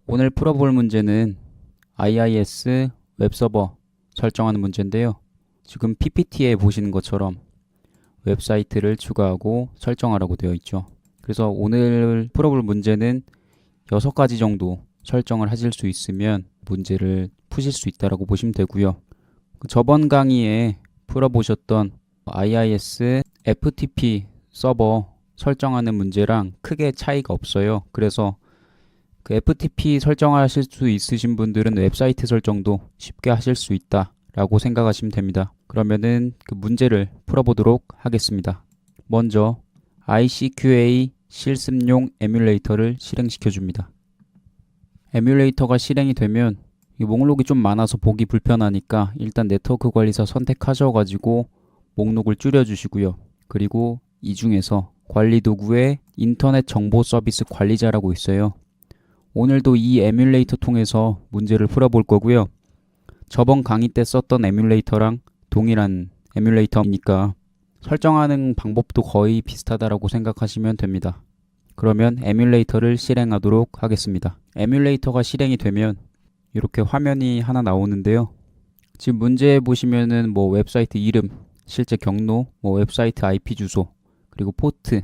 오늘 풀어볼 문제는 IIS 웹서버 설정하는 문제인데요. 지금 PPT에 보시는 것처럼 웹사이트를 추가하고 설정하라고 되어 있죠. 그래서 오늘 풀어볼 문제는 6가지 정도 설정을 하실 수 있으면 문제를 푸실 수 있다고 보시면 되고요. 저번 강의에 풀어보셨던 IIS FTP 서버 설정하는 문제랑 크게 차이가 없어요. 그래서 그 FTP 설정하실 수 있으신 분들은 웹사이트 설정도 쉽게 하실 수 있다라고 생각하시면 됩니다. 그러면은 그 문제를 풀어보도록 하겠습니다. 먼저 ICQA 실습용 에뮬레이터를 실행시켜 줍니다. 에뮬레이터가 실행이 되면 이 목록이 좀 많아서 보기 불편하니까 일단 네트워크 관리사 선택하셔가지고 목록을 줄여주시고요. 그리고 이 중에서 관리 도구에 인터넷 정보 서비스 관리자라고 있어요. 오늘도 이 에뮬레이터 통해서 문제를 풀어볼 거고요. 저번 강의 때 썼던 에뮬레이터랑 동일한 에뮬레이터이니까 설정하는 방법도 거의 비슷하다고 생각하시면 됩니다. 그러면 에뮬레이터를 실행하도록 하겠습니다. 에뮬레이터가 실행이 되면 이렇게 화면이 하나 나오는데요. 지금 문제에 보시면은 웹사이트 이름, 실제 경로, 웹사이트 IP 주소, 그리고 포트,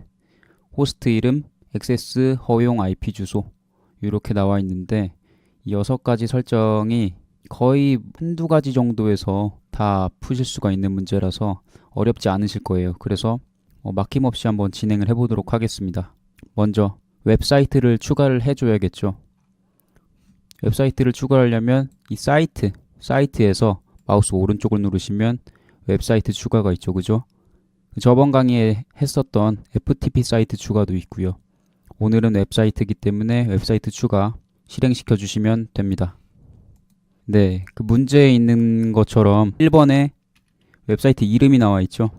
호스트 이름, 액세스 허용 IP 주소 이렇게 나와 있는데 이 6가지 설정이 거의 한두 가지 정도에서 다 푸실 수가 있는 문제라서 어렵지 않으실 거예요. 그래서 막힘없이 한번 진행을 해보도록 하겠습니다. 먼저 웹사이트를 추가를 해줘야겠죠. 웹사이트를 추가하려면 이 사이트에서 마우스 오른쪽을 누르시면 웹사이트 추가가 있죠. 그죠? 저번 강의에 했었던 FTP 사이트 추가도 있고요. 오늘은 웹사이트이기 때문에 웹사이트 추가 실행시켜 주시면 됩니다. 네, 그 문제에 있는 것처럼 1번에 웹사이트 이름이 나와 있죠.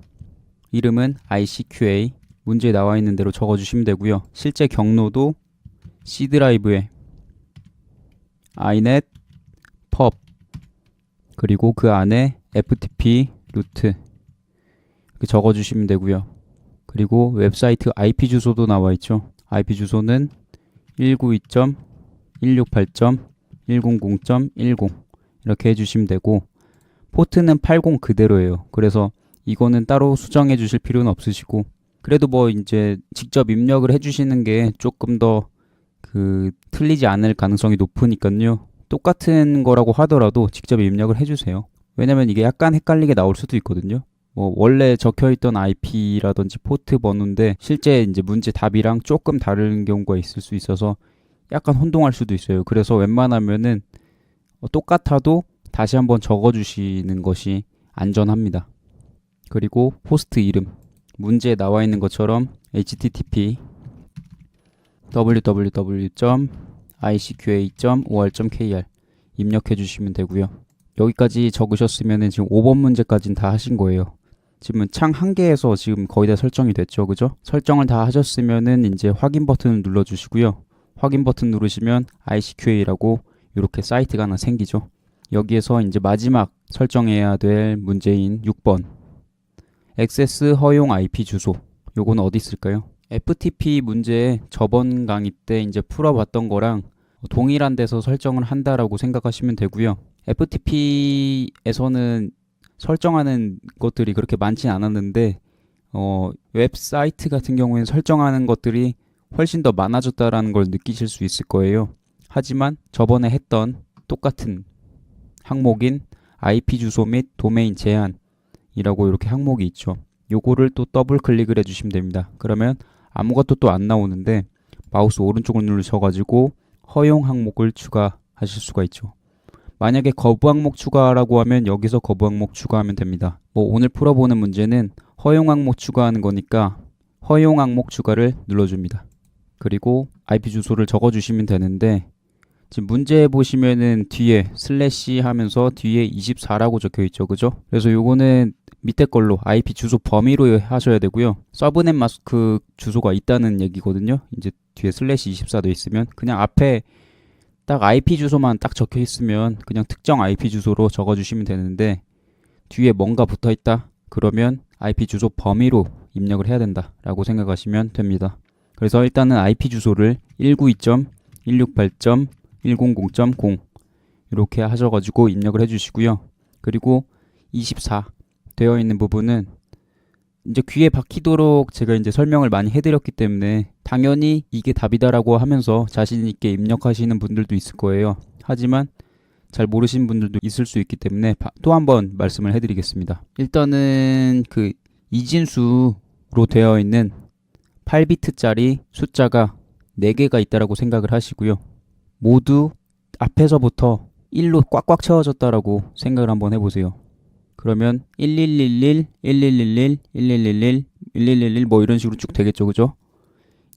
이름은 ICQA, 문제에 나와 있는 대로 적어 주시면 되고요. 실제 경로도 C 드라이브에 inet pub 그리고 그 안에 FTP 루트 이렇게 적어 주시면 되고요. 그리고 웹사이트 IP 주소도 나와 있죠. IP 주소는 192.168.100.10 이렇게 해주시면 되고 포트는 80 그대로예요. 그래서 이거는 따로 수정해 주실 필요는 없으시고 그래도 이제 직접 입력을 해주시는 게 조금 더 틀리지 않을 가능성이 높으니까요. 똑같은 거라고 하더라도 직접 입력을 해주세요. 왜냐면 이게 약간 헷갈리게 나올 수도 있거든요. 원래 적혀있던 IP라든지 포트 번호인데 실제 이제 문제 답이랑 조금 다른 경우가 있을 수 있어서 약간 혼동할 수도 있어요. 그래서 웬만하면은 똑같아도 다시 한번 적어주시는 것이 안전합니다. 그리고 호스트 이름 문제에 나와 있는 것처럼 http www.icqa.or.kr 입력해 주시면 되고요. 여기까지 적으셨으면 지금 5번 문제까지는 다 하신 거예요. 지금 창 한 개에서 지금 거의 다 설정이 됐죠. 그죠? 설정을 다 하셨으면은 이제 확인 버튼을 눌러 주시고요. 확인 버튼 누르시면 ICQA라고 이렇게 사이트가 하나 생기죠. 여기에서 이제 마지막 설정해야 될 문제인 6번 액세스 허용 IP 주소 요거는 어디 있을까요? FTP 문제 저번 강의 때 이제 풀어봤던 거랑 동일한 데서 설정을 한다라고 생각하시면 되고요. FTP에서는 설정하는 것들이 그렇게 많진 않았는데 웹사이트 같은 경우에는 설정하는 것들이 훨씬 더 많아졌다라는 걸 느끼실 수 있을 거예요. 하지만 저번에 했던 똑같은 항목인 IP 주소 및 도메인 제한이라고 이렇게 항목이 있죠. 요거를 또 더블 클릭을 해주시면 됩니다. 그러면 아무것도 또 안 나오는데 마우스 오른쪽을 누르셔가지고 허용 항목을 추가하실 수가 있죠. 만약에 거부 항목 추가라고 하면 여기서 거부 항목 추가하면 됩니다. 오늘 풀어보는 문제는 허용 항목 추가하는 거니까 허용 항목 추가를 눌러줍니다. 그리고 IP 주소를 적어주시면 되는데 지금 문제 보시면은 뒤에 슬래시 하면서 뒤에 24라고 적혀 있죠. 그죠? 그래서 요거는 밑에 걸로 IP 주소 범위로 하셔야 되고요. 서브넷 마스크 주소가 있다는 얘기거든요. 이제 뒤에 슬래시 24도 있으면 그냥 앞에 딱 IP 주소만 딱 적혀 있으면 그냥 특정 IP 주소로 적어주시면 되는데 뒤에 뭔가 붙어 있다? 그러면 IP 주소 범위로 입력을 해야 된다라고 생각하시면 됩니다. 그래서 일단은 IP 주소를 192.168. 100.0 이렇게 하셔가지고 입력을 해주시고요. 그리고 24 되어 있는 부분은 이제 귀에 박히도록 제가 이제 설명을 많이 해드렸기 때문에 당연히 이게 답이다라고 하면서 자신 있게 입력하시는 분들도 있을 거예요. 하지만 잘 모르시는 분들도 있을 수 있기 때문에 또 한번 말씀을 해드리겠습니다. 일단은 그 이진수로 되어 있는 8비트짜리 숫자가 4개가 있다라고 생각을 하시고요. 모두 앞에서부터 1로 꽉꽉 채워졌다라고 생각을 한번 해보세요. 그러면 1111, 1111, 1111, 1111 뭐 이런 식으로 쭉 되겠죠, 그죠?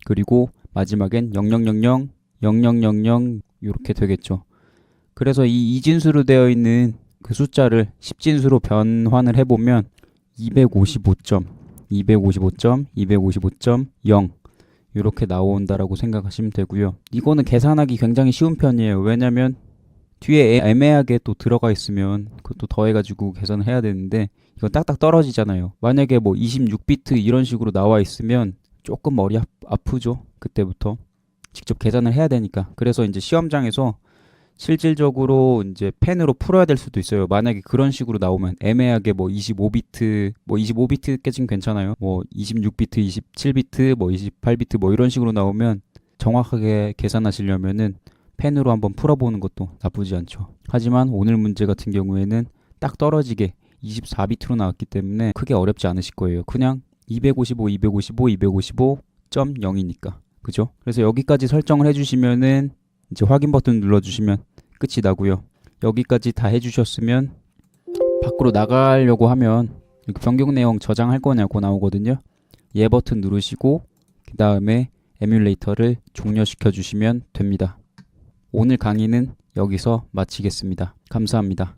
그리고 마지막엔 0000, 0000 이렇게 되겠죠. 그래서 이 이진수로 되어 있는 그 숫자를 10진수로 변환을 해보면 255점, 255점, 255.0 이렇게 나온다라고 생각하시면 되고요. 이거는 계산하기 굉장히 쉬운 편이에요. 왜냐면 뒤에 애매하게 또 들어가 있으면 그것도 더해가지고 계산을 해야 되는데 이건 딱딱 떨어지잖아요. 만약에 뭐 26비트 이런 식으로 나와 있으면 조금 머리 아프죠. 그때부터 직접 계산을 해야 되니까. 그래서 이제 시험장에서 실질적으로 이제 펜으로 풀어야 될 수도 있어요. 만약에 그런 식으로 나오면 애매하게 뭐 25비트, 뭐 25비트까지는 괜찮아요. 뭐 26비트, 27비트, 뭐 28비트 뭐 이런 식으로 나오면 정확하게 계산하시려면은 펜으로 한번 풀어보는 것도 나쁘지 않죠. 하지만 오늘 문제 같은 경우에는 딱 떨어지게 24비트로 나왔기 때문에 크게 어렵지 않으실 거예요. 그냥 255, 255, 255.0이니까. 그죠? 그래서 여기까지 설정을 해주시면은 이제 확인 버튼 눌러주시면 끝이 나고요. 여기까지 다 해주셨으면 밖으로 나가려고 하면 이렇게 변경 내용 저장할 거냐고 나오거든요. 예 버튼 누르시고 그 다음에 에뮬레이터를 종료시켜 주시면 됩니다. 오늘 강의는 여기서 마치겠습니다. 감사합니다.